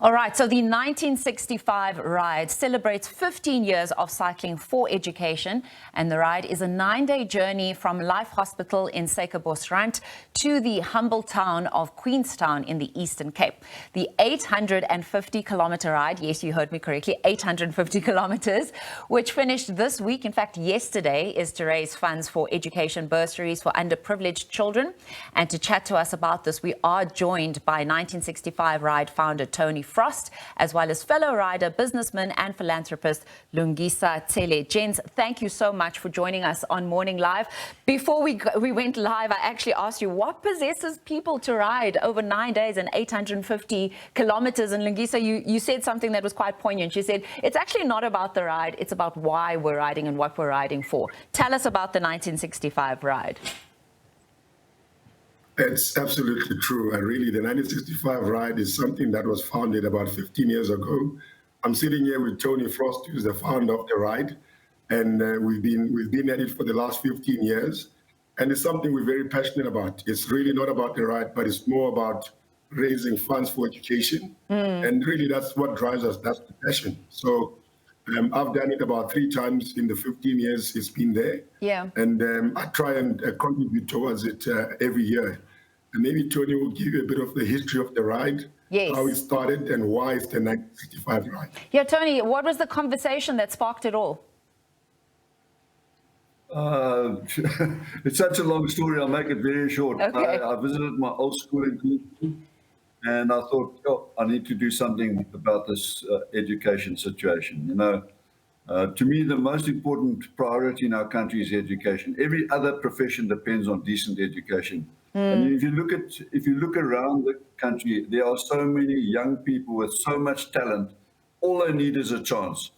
All right, so the 1965 ride celebrates 15 years of cycling for education, and the ride is a 9-day journey from Life Hospital in Suikerbosrand to the humble town of Queenstown in the Eastern Cape. The 850-kilometer ride, yes, you heard me correctly, 850 kilometers, which finished this week, in fact, yesterday, is to raise funds for education bursaries for underprivileged children. And to chat to us about this, we are joined by 1965 ride founder Tony Frost, as well as fellow rider, businessman and philanthropist Lungisa Tshele. Gents, thank you so much for joining us on Morning Live. Before we went live, I actually asked you, what possesses people to ride over 9 days and 850 kilometers? And Lungisa, you said something that was quite poignant. You said, it's actually not about the ride, it's about why we're riding and what we're riding for. Tell us about the 1965 ride. It's absolutely true. And really, the 1965 ride is something that was founded about 15 years ago. I'm sitting here with Tony Frost, who's the founder of the ride. And we've been at it for the last 15 years. And it's something we're very passionate about. It's really not about the ride, but it's more about raising funds for education. And really, that's what drives us. That's the passion. So I've done it about 3 times in the 15 years it's been there. Yeah. And I try and contribute towards it every year. And maybe Tony will give you a bit of the history of the ride, yes, how it started and why it's the 1965 ride. Yeah, Tony, what was the conversation that sparked it all? It's such a long story. I'll make it very short. Okay. I visited my old school in Queenstown, and I thought, oh, I need to do something about this education situation. You know, to me, the most important priority in our country is education. Every other profession depends on decent education. And if you look around the country, there are so many young people with so much talent. All they need is a chance.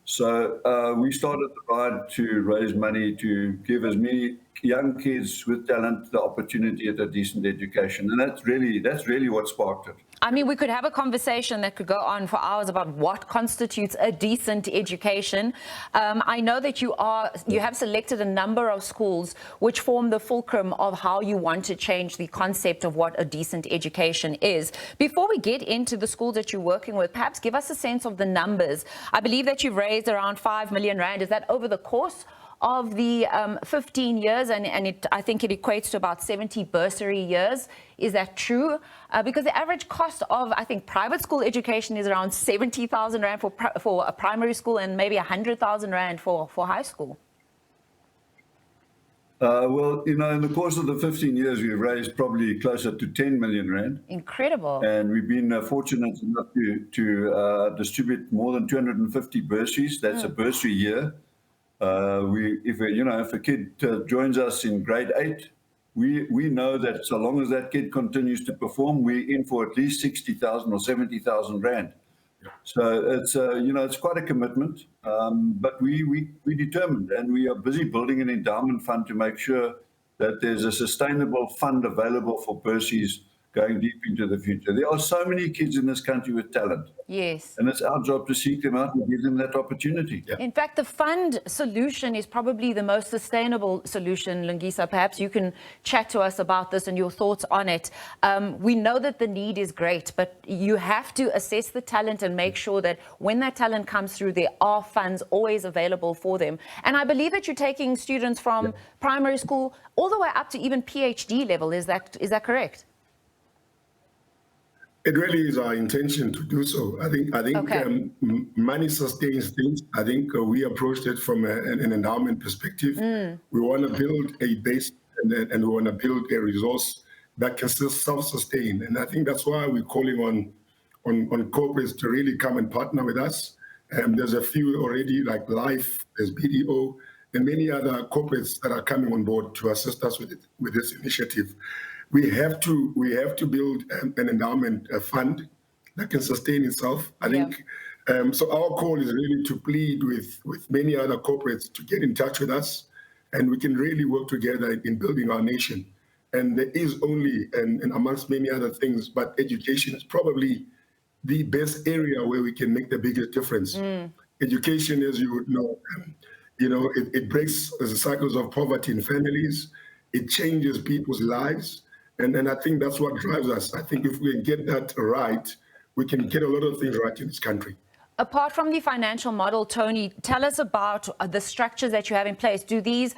So we started the ride to raise money to give as many young kids with talent the opportunity at a decent education, and that's really what sparked it. I mean, we could have a conversation that could go on for hours about what constitutes a decent education. I know that you have selected a number of schools which form the fulcrum of how you want to change the concept of what a decent education is. Before we get into the schools that you're working with, perhaps give us a sense of the numbers. I believe that you've raised around 5 million rand. Is that over the course of the 15 years, and I think it equates to about 70 bursary years? Is that true? Because the average cost of, I think, private school education is around 70,000 rand for a primary school and maybe 100,000 rand for high school. Well, you know, in the course of the 15 years, we've raised probably closer to 10 million rand. Incredible. And we've been fortunate enough to distribute more than 250 bursaries. That's a bursary year. If a kid joins us in grade 8, we know that so long as that kid continues to perform, we're in for at least 60,000 or 70,000 rand. So it's quite a commitment, but we determined, and we are busy building an endowment fund to make sure that there's a sustainable fund available for bursaries going deep into the future. There are so many kids in this country with talent. Yes. And it's our job to seek them out and give them that opportunity. In fact, the fund solution is probably the most sustainable solution. Lungisa, perhaps you can chat to us about this and your thoughts on it. We know that the need is great, but you have to assess the talent and make sure that when that talent comes through, there are funds always available for them. And I believe that you're taking students from primary school all the way up to even PhD level. Is that correct? It really is our intention to do so. I think okay. Money sustains things. I think we approached it from an endowment perspective. We want to build a base and we want to build a resource that can still self-sustain. And I think that's why we're calling on corporates to really come and partner with us. There's a few already, like Life, there's BDO, and many other corporates that are coming on board to assist us with this initiative. We have to build an endowment fund that can sustain itself. I think so. Our call is really to plead with many other corporates to get in touch with us, and we can really work together in building our nation. And there is only, and amongst many other things, but education is probably the best area where we can make the biggest difference. Education, as you would know, it breaks the cycles of poverty in families. It changes people's lives. And I think that's what drives us. I think if we can get that right, we can get a lot of things right in this country. Apart from the financial model, Tony, tell us about the structures that you have in place. Do these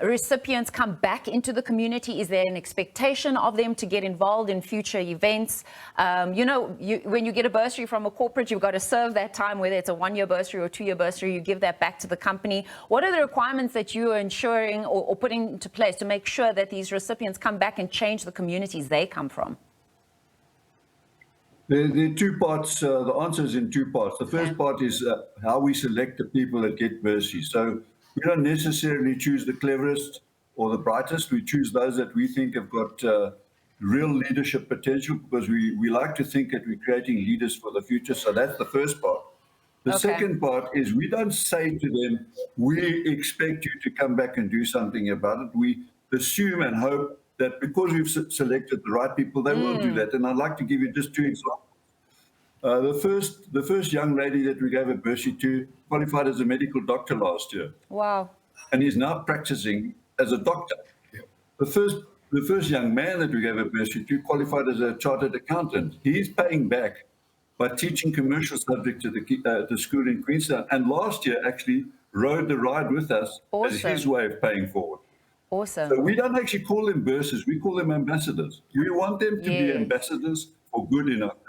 recipients come back into the community? Is there an expectation of them to get involved in future events? When you get a bursary from a corporate, you've got to serve that time, whether it's a 1-year bursary or a 2-year bursary, you give that back to the company. What are the requirements that you are ensuring or putting into place to make sure that these recipients come back and change the communities they come from? There are 2 parts. The answer is in 2 parts. The first part is how we select the people that get bursaries. So we don't necessarily choose the cleverest or the brightest. We choose those that we think have got real leadership potential, because we like to think that we're creating leaders for the future. So that's the first part. The second part is we don't say to them, we expect you to come back and do something about it. We assume and hope that because we've selected the right people, they will do that. And I'd like to give you just 2 examples. The first young lady that we gave a bursary to qualified as a medical doctor last year. Wow. And he's now practicing as a doctor. The first young man that we gave a bursary to qualified as a chartered accountant. He's paying back by teaching commercial subjects at the school in Queenstown. And last year actually rode the ride with us as his way of paying forward. Awesome. So we don't actually call them bursars, we call them ambassadors. We want them to be ambassadors for good in our country.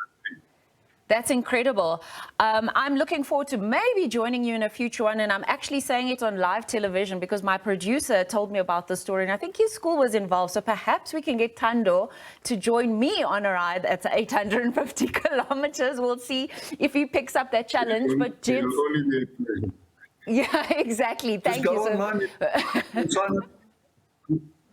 That's incredible. I'm looking forward to maybe joining you in a future one, and I'm actually saying it on live television because my producer told me about the story, and I think his school was involved. So perhaps we can get Thando to join me on a ride at 850 kilometers. We'll see if he picks up that challenge. But gents, yeah, exactly. Thank you. Online and sign up.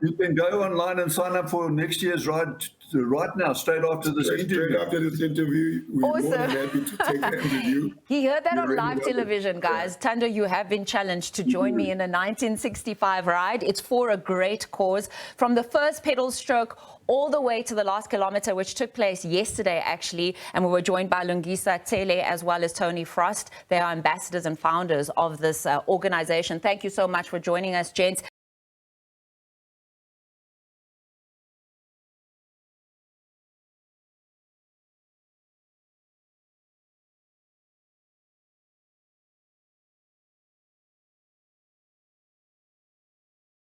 You can go online and sign up for next year's ride right now, straight after this interview. Straight after this interview, we're more than happy to take that interview. He heard that on live television, guys. Thando, you have been challenged to join me in a 1965 ride. It's for a great cause. From the first pedal stroke all the way to the last kilometer, which took place yesterday, actually. And we were joined by Lungisa Tshele as well as Tony Frost. They are ambassadors and founders of this organization. Thank you so much for joining us, gents.